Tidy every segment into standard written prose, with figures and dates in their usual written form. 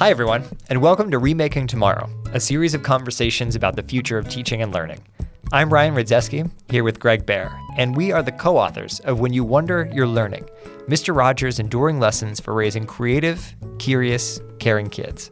Hi, everyone, and welcome to Remaking Tomorrow, a series of conversations about the future of teaching and learning. I'm Ryan Ridzeski, here with Greg Baer, and we are the co-authors of When You Wonder, You're Learning, Mr. Rogers' enduring lessons for raising creative, curious, caring kids.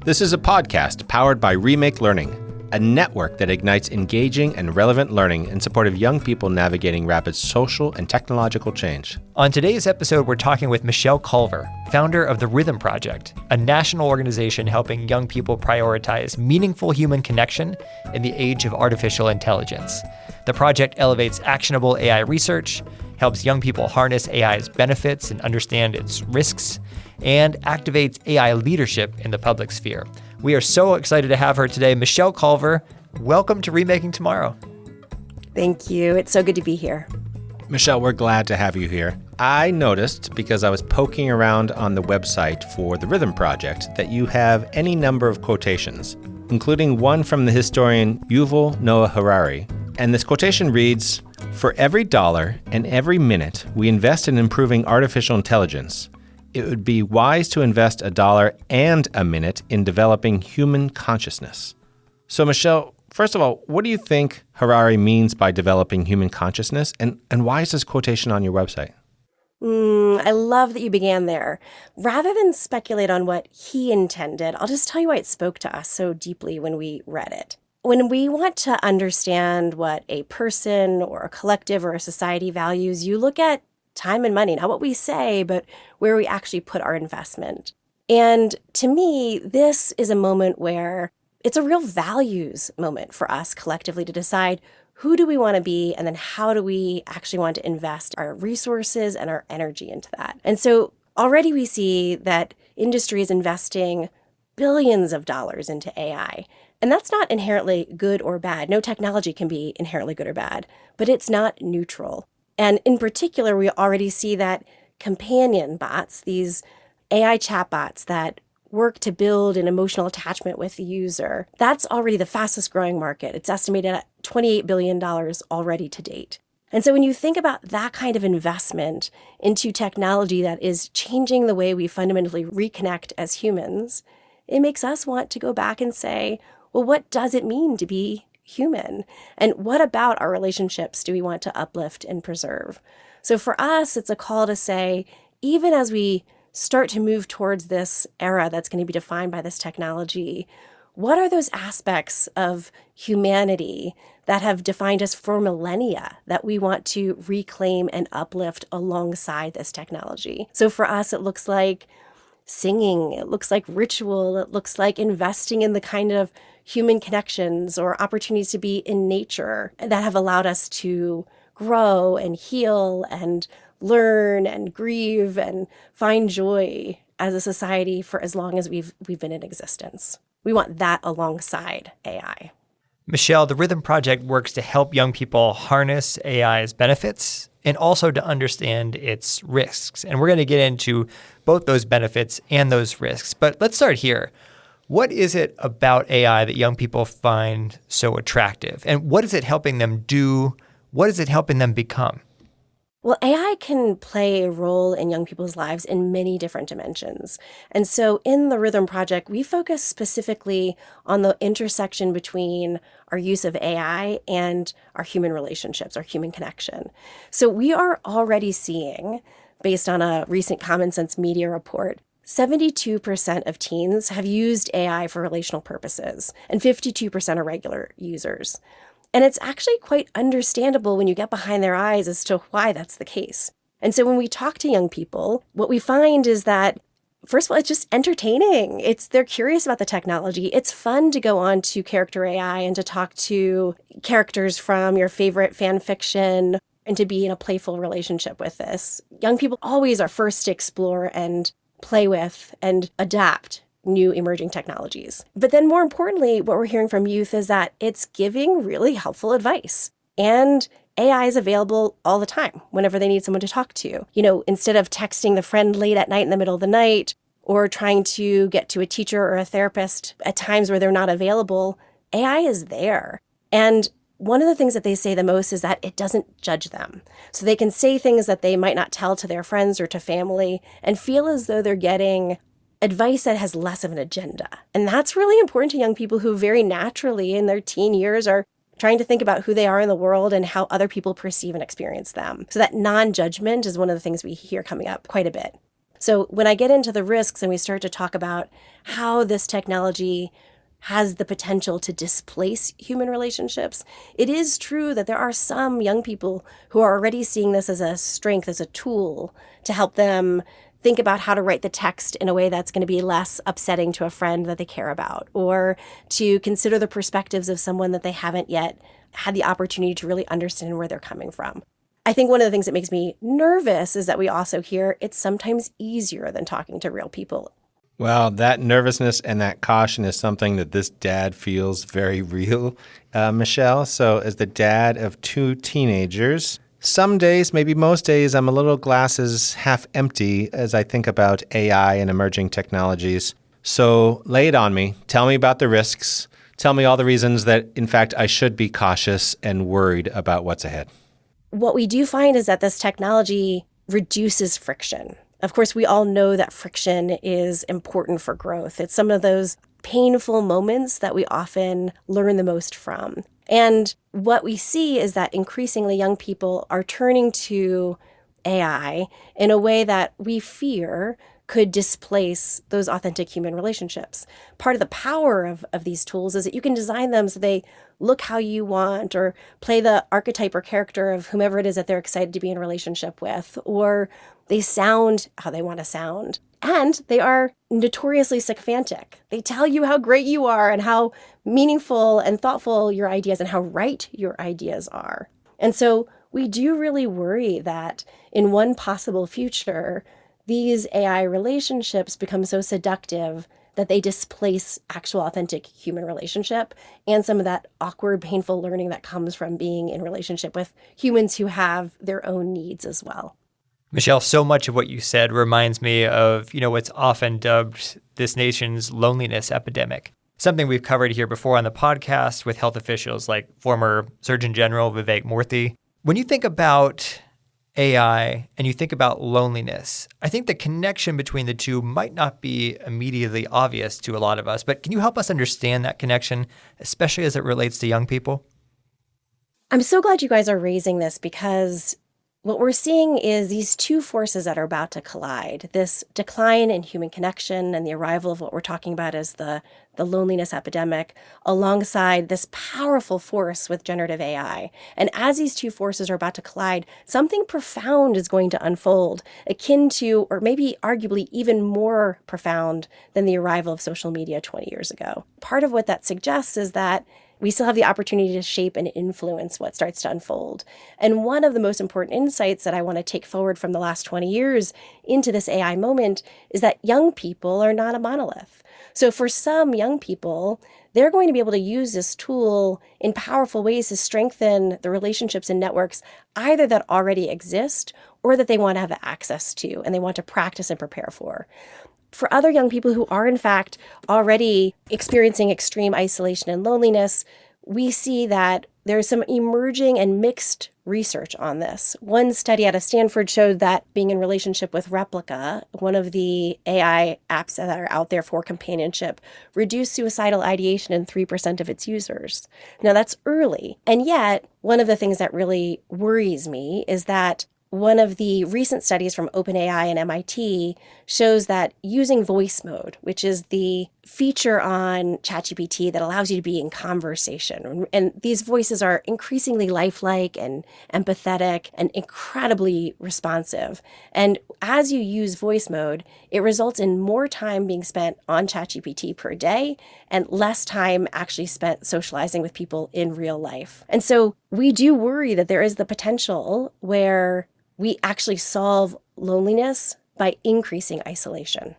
This is a podcast powered by Remake Learning, a network that ignites engaging and relevant learning in support of young people navigating rapid social and technological change. On today's episode, we're talking with Michelle Culver, founder of the Rithm Project, a national organization helping young people prioritize meaningful human connection in the age of artificial intelligence. The project elevates actionable AI research, helps young people harness AI's benefits and understand its risks, and activates AI leadership in the public sphere. We are so excited to have her today. Michelle Culver, welcome to Remaking Tomorrow. Thank you. It's so good to be here. Michelle, we're glad to have you here. I noticed, because I was poking around on the website for the Rithm Project, that you have any number of quotations, including one from the historian Yuval Noah Harari. And this quotation reads, "For every dollar and every minute we invest in improving artificial intelligence, it would be wise to invest a dollar and a minute in developing human consciousness." So, Michelle, first of all, what do you think Harari means by developing human consciousness, and why is this quotation on your website? I love that you began there. Rather than speculate on what he intended, I'll just tell you why it spoke to us so deeply when we read it. When we want to understand what a person or a collective or a society values, you look at time and money, not what we say, but where we actually put our investment. And to me, this is a moment where it's a real values moment for us collectively to decide who do we want to be, and then how do we actually want to invest our resources and our energy into that. And so already we see that industry is investing billions of dollars into AI. And that's not inherently good or bad. No technology can be inherently good or bad, but it's not neutral. And in particular, we already see that companion bots, these AI chatbots that work to build an emotional attachment with the user, that's already the fastest growing market. It's estimated at $28 billion already to date. And so when you think about that kind of investment into technology that is changing the way we fundamentally reconnect as humans, it makes us want to go back and say, well, what does it mean to be human? And what about our relationships do we want to uplift and preserve? So for us, it's a call to say, even as we start to move towards this era that's going to be defined by this technology, what are those aspects of humanity that have defined us for millennia that we want to reclaim and uplift alongside this technology? So for us, it looks like singing, it looks like ritual, it looks like investing in the kind of human connections or opportunities to be in nature that have allowed us to grow and heal and learn and grieve and find joy as a society for as long as we've been in existence. We want that alongside AI. Michelle, the Rithm Project works to help young people harness AI's benefits and also to understand its risks. And we're going to get into both those benefits and those risks. But let's start here. What is it about AI that young people find so attractive? And what is it helping them do? What is it helping them become? Well, AI can play a role in young people's lives in many different dimensions. And so in the Rithm Project, we focus specifically on the intersection between our use of AI and our human relationships, our human connection. So we are already seeing, based on a recent Common Sense Media report, 72% of teens have used AI for relational purposes, and 52% are regular users. And it's actually quite understandable when you get behind their eyes as to why that's the case. And so when we talk to young people, what we find is that, first of all, it's just entertaining. They're curious about the technology. It's fun to go on to Character AI and to talk to characters from your favorite fan fiction and to be in a playful relationship with this. Young people always are first to explore and play with and adapt new emerging technologies. But then more importantly, what we're hearing from youth is that it's giving really helpful advice. And AI is available all the time whenever they need someone to talk to. You know, instead of texting the friend late at night in the middle of the night or trying to get to a teacher or a therapist at times where they're not available, AI is there. And one of the things that they say the most is that it doesn't judge them. So they can say things that they might not tell to their friends or to family and feel as though they're getting advice that has less of an agenda. And that's really important to young people who very naturally in their teen years are trying to think about who they are in the world and how other people perceive and experience them. So that non-judgment is one of the things we hear coming up quite a bit. So when I get into the risks and we start to talk about how this technology has the potential to displace human relationships, it is true that there are some young people who are already seeing this as a strength, as a tool to help them think about how to write the text in a way that's going to be less upsetting to a friend that they care about, or to consider the perspectives of someone that they haven't yet had the opportunity to really understand where they're coming from. I think one of the things that makes me nervous is that we also hear it's sometimes easier than talking to real people. Well, that nervousness and that caution is something that this dad feels very real, Michelle. So as the dad of 2 teenagers, some days, maybe most days, I'm a little glasses half empty as I think about AI and emerging technologies. So lay it on me. Tell me about the risks. Tell me all the reasons that, in fact, I should be cautious and worried about what's ahead. What we do find is that this technology reduces friction. Of course, we all know that friction is important for growth. It's some of those painful moments that we often learn the most from. And what we see is that increasingly young people are turning to AI in a way that we fear could displace those authentic human relationships. Part of the power of these tools is that you can design them so they look how you want, or play the archetype or character of whomever it is that they're excited to be in a relationship with, or they sound how they want to sound. And they are notoriously sycophantic. They tell you how great you are and how meaningful and thoughtful your ideas and how right your ideas are. And so we do really worry that in one possible future, these AI relationships become so seductive that they displace actual authentic human relationship and some of that awkward, painful learning that comes from being in relationship with humans who have their own needs as well. Michelle, so much of what you said reminds me of, what's often dubbed this nation's loneliness epidemic. Something we've covered here before on the podcast with health officials like former Surgeon General Vivek Murthy. When you think about AI and you think about loneliness, I think the connection between the two might not be immediately obvious to a lot of us, but can you help us understand that connection, especially as it relates to young people? I'm so glad you guys are raising this, because what we're seeing is these two forces that are about to collide. This decline in human connection and the arrival of what we're talking about as the loneliness epidemic, alongside this powerful force with generative AI. And as these two forces are about to collide, something profound is going to unfold, akin to, or maybe arguably even more profound than the arrival of social media 20 years ago. Part of what that suggests is that we still have the opportunity to shape and influence what starts to unfold. And one of the most important insights that I want to take forward from the last 20 years into this AI moment is that young people are not a monolith. So for some young people, they're going to be able to use this tool in powerful ways to strengthen the relationships and networks either that already exist or that they want to have access to and they want to practice and prepare for. For other young people who are, in fact, already experiencing extreme isolation and loneliness, we see that there's some emerging and mixed research on this. One study out of Stanford showed that being in relationship with Replica, one of the AI apps that are out there for companionship, reduced suicidal ideation in 3% of its users. Now, that's early. And yet, one of the things that really worries me is that one of the recent studies from OpenAI and MIT shows that using voice mode, which is the feature on ChatGPT that allows you to be in conversation, and these voices are increasingly lifelike and empathetic and incredibly responsive. And as you use voice mode, it results in more time being spent on ChatGPT per day and less time actually spent socializing with people in real life. And so we do worry that there is the potential where we actually solve loneliness by increasing isolation.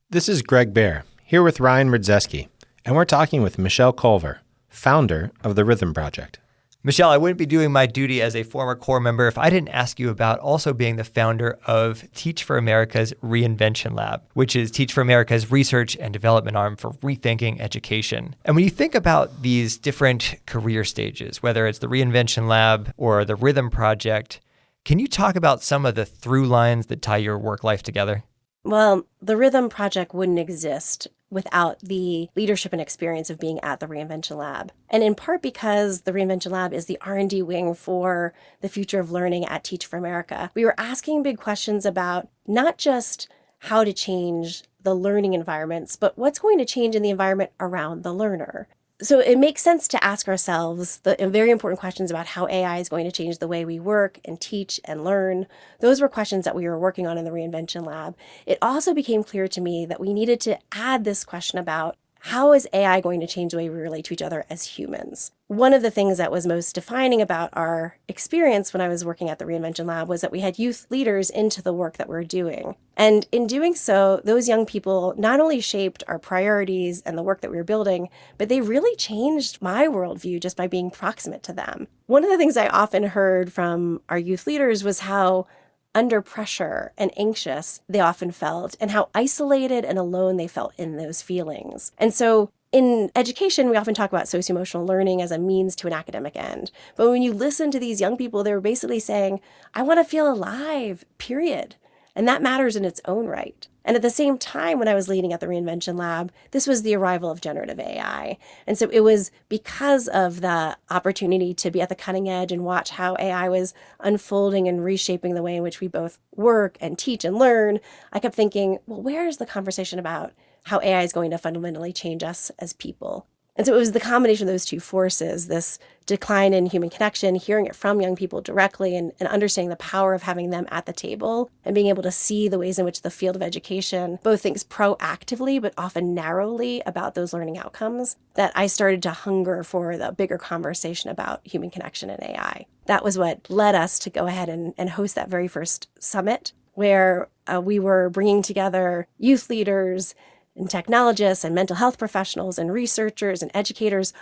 This is Greg Baer, here with Ryan Rudzeski, and we're talking with Michelle Culver, founder of the Rithm Project. Michelle, I wouldn't be doing my duty as a former core member if I didn't ask you about also being the founder of Teach for America's Reinvention Lab, which is Teach for America's research and development arm for rethinking education. And when you think about these different career stages, whether it's the Reinvention Lab or the Rithm Project, can you talk about some of the through lines that tie your work life together? Well, the Rithm project wouldn't exist without the leadership and experience of being at the Reinvention Lab. And in part because the Reinvention Lab is the R&D wing for the future of learning at Teach for America. We were asking big questions about not just how to change the learning environments, but what's going to change in the environment around the learner. So it makes sense to ask ourselves the very important questions about how AI is going to change the way we work and teach and learn. Those were questions that we were working on in the Reinvention Lab. It also became clear to me that we needed to add this question about how is AI going to change the way we relate to each other as humans? One of the things that was most defining about our experience when I was working at the Reinvention Lab was that we had youth leaders into the work that we're doing. And in doing so, those young people not only shaped our priorities and the work that we were building, but they really changed my worldview just by being proximate to them. One of the things I often heard from our youth leaders was how under pressure and anxious they often felt, and how isolated and alone they felt in those feelings. And so in education, we often talk about socio-emotional learning as a means to an academic end. But when you listen to these young people, they were basically saying, I want to feel alive, period. And that matters in its own right. And at the same time, when I was leading at the Reinvention Lab, this was the arrival of generative AI. And so it was because of the opportunity to be at the cutting edge and watch how AI was unfolding and reshaping the way in which we both work and teach and learn. I kept thinking, well, where is the conversation about how AI is going to fundamentally change us as people? And so it was the combination of those two forces, this decline in human connection, hearing it from young people directly, and understanding the power of having them at the table and being able to see the ways in which the field of education both thinks proactively but often narrowly about those learning outcomes, that I started to hunger for the bigger conversation about human connection and AI. That was what led us to go ahead and host that very first summit, where we were bringing together youth leaders and technologists and mental health professionals and researchers and educators,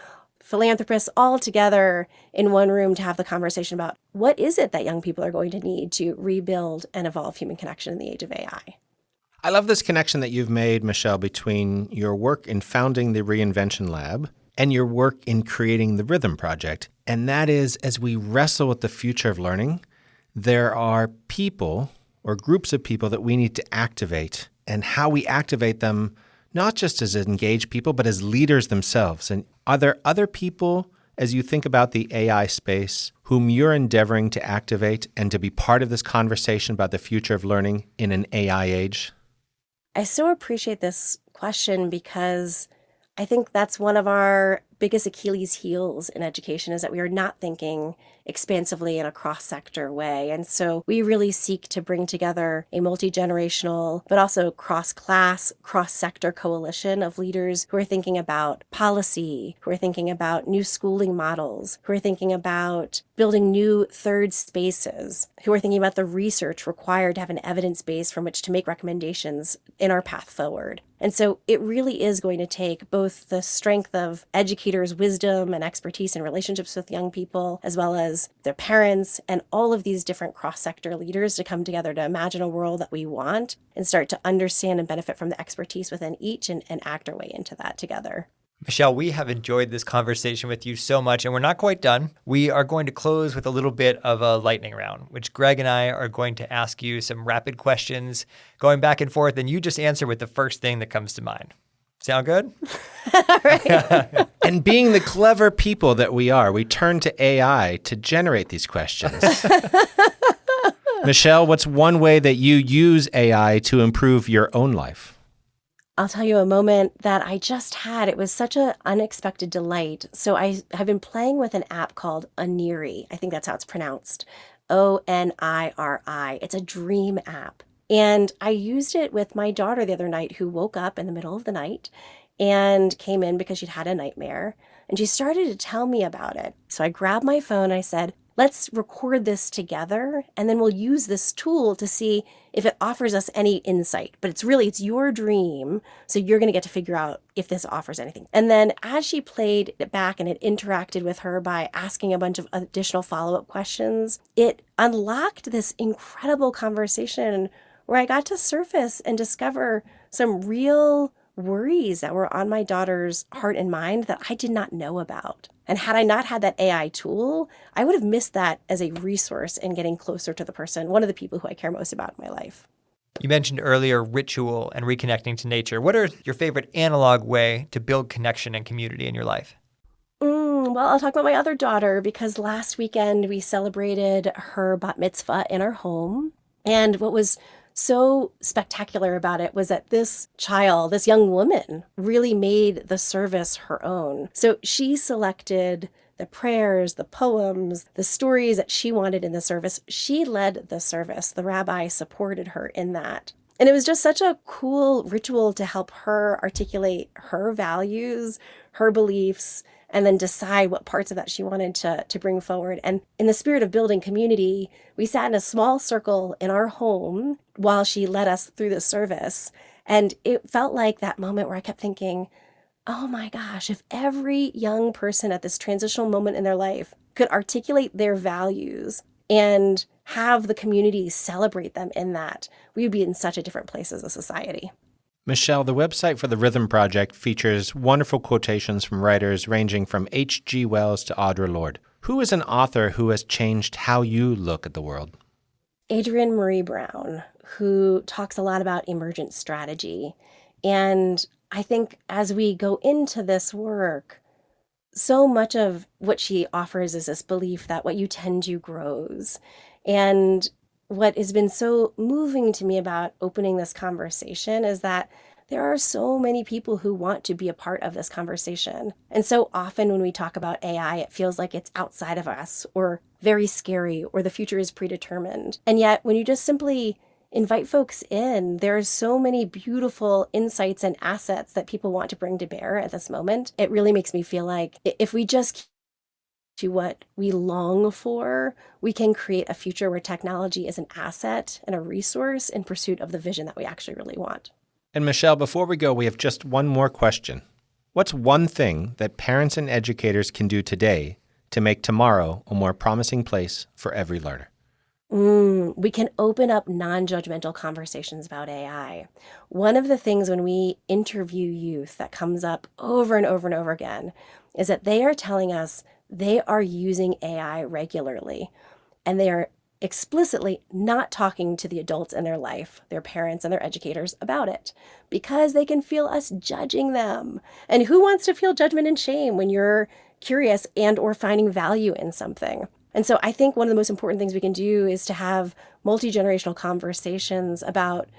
philanthropists, all together in one room to have the conversation about what is it that young people are going to need to rebuild and evolve human connection in the age of AI. I love this connection that you've made, Michelle, between your work in founding the Reinvention Lab and your work in creating the Rithm Project. And that is, as we wrestle with the future of learning, there are people or groups of people that we need to activate, and how we activate them, not just as engaged people, but as leaders themselves. And are there other people, as you think about the AI space, whom you're endeavoring to activate and to be part of this conversation about the future of learning in an AI age? I so appreciate this question because I think that's one of our biggest Achilles heels in education, is that we are not thinking expansively in a cross-sector way. And so we really seek to bring together a multi-generational, but also cross-class, cross-sector coalition of leaders who are thinking about policy, who are thinking about new schooling models, who are thinking about building new third spaces, who are thinking about the research required to have an evidence base from which to make recommendations in our path forward. And so it really is going to take both the strength of educators' wisdom and expertise in relationships with young people, as well as their parents and all of these different cross-sector leaders to come together to imagine a world that we want and start to understand and benefit from the expertise within each and act our way into that together. Michelle, we have enjoyed this conversation with you so much, and we're not quite done. We are going to close with a little bit of a lightning round, which Greg and I are going to ask you some rapid questions going back and forth, and you just answer with the first thing that comes to mind. Sound good? Right. And being the clever people that we are, we turn to AI to generate these questions. Michelle, what's one way that you use AI to improve your own life? I'll tell you a moment that I just had. It was such an unexpected delight. So I have been playing with an app called Oniri. I think that's how it's pronounced. Oniri. It's a dream app. And I used it with my daughter the other night, who woke up in the middle of the night and came in because she'd had a nightmare. And she started to tell me about it. So I grabbed my phone. I said, let's record this together, and then we'll use this tool to see if it offers us any insight. But it's your dream, so you're going to get to figure out if this offers anything. And then as she played it back and it interacted with her by asking a bunch of additional follow-up questions, it unlocked this incredible conversation where I got to surface and discover some real worries that were on my daughter's heart and mind that I did not know about. And had I not had that AI tool, I would have missed that as a resource in getting closer to the person, one of the people who I care most about in my life. You mentioned earlier ritual and reconnecting to nature. What are your favorite analog way to build connection and community in your life? Well, I'll talk about my other daughter because last weekend we celebrated her bat mitzvah in our home. And what was so spectacular about it was that this child, this young woman, really made the service her own. So she selected the prayers, the poems, the stories that she wanted in the service. She led the service. The rabbi supported her in that. And it was just such a cool ritual to help her articulate her values, her beliefs, and then decide what parts of that she wanted to bring forward. And in the spirit of building community, we sat in a small circle in our home while she led us through the service. And it felt like that moment where I kept thinking, oh my gosh, if every young person at this transitional moment in their life could articulate their values and have the community celebrate them in that, we would be in such a different place as a society. Michelle, the website for the Rithm Project features wonderful quotations from writers ranging from H.G. Wells to Audre Lorde. Who is an author who has changed how you look at the world? Adrienne Maree Brown, who talks a lot about emergent strategy. And I think as we go into this work, so much of what she offers is this belief that what you tend to grows. And what has been so moving to me about opening this conversation is that there are so many people who want to be a part of this conversation. And so often when we talk about AI, it feels like it's outside of us or very scary or the future is predetermined. And yet when you just simply invite folks in, there are so many beautiful insights and assets that people want to bring to bear at this moment. It really makes me feel like if we just to what we long for, we can create a future where technology is an asset and a resource in pursuit of the vision that we actually really want. And Michelle, before we go, we have just one more question. What's one thing that parents and educators can do today to make tomorrow a more promising place for every learner? We can open up non-judgmental conversations about AI. One of the things when we interview youth that comes up over and over and over again is that they are telling us they are using AI regularly, and they are explicitly not talking to the adults in their life, their parents and their educators, about it because they can feel us judging them. And who wants to feel judgment and shame when you're curious and or finding value in something? And so I think one of the most important things we can do is to have multi-generational conversations about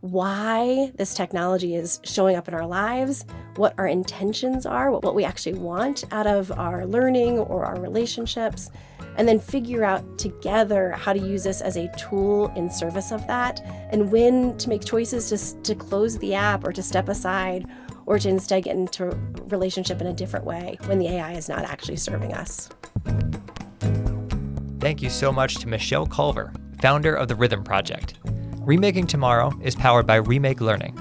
why this technology is showing up in our lives, what our intentions are, what we actually want out of our learning or our relationships, and then figure out together how to use this as a tool in service of that, and when to make choices to close the app or to step aside or to instead get into a relationship in a different way when the AI is not actually serving us. Thank you so much to Michelle Culver, founder of the Rithm Project. Remaking Tomorrow is powered by Remake Learning.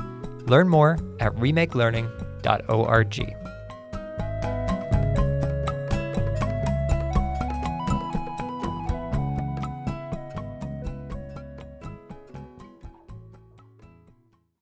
Learn more at remakelearning.org.